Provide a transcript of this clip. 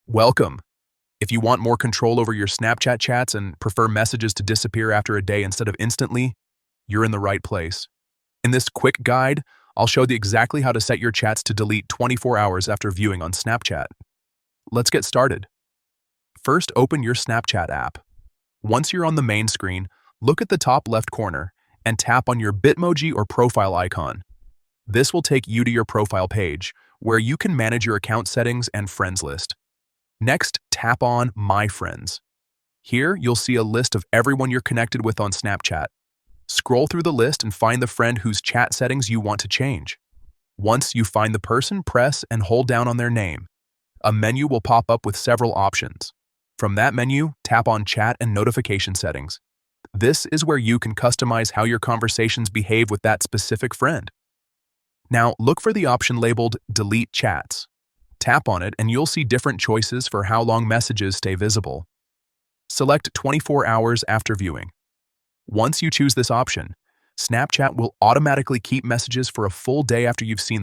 Welcome. If you want more control over your Snapchat chats and prefer messages to disappear after a day instead of instantly, you're in the right place. In this quick guide, I'll show you exactly how to set your chats to delete 24 hours after viewing on Snapchat. Let's get started. First, open your Snapchat app. Once you're on the main screen, look at the top left corner and tap on your Bitmoji or profile icon. This will take you to your profile page, where you can manage your account settings and friends list. Next, tap on My Friends. Here, you'll see a list of everyone you're connected with on Snapchat. Scroll through the list and find the friend whose chat settings you want to change. Once you find the person, press and hold down on their name. A menu will pop up with several options. From that menu, tap on Chat and Notification Settings. This is where you can customize how your conversations behave with that specific friend. Now, look for the option labeled Delete Chats. Tap on it and you'll see different choices for how long messages stay visible. Select 24 hours after viewing. Once you choose this option, Snapchat will automatically keep messages for a full day after you've seen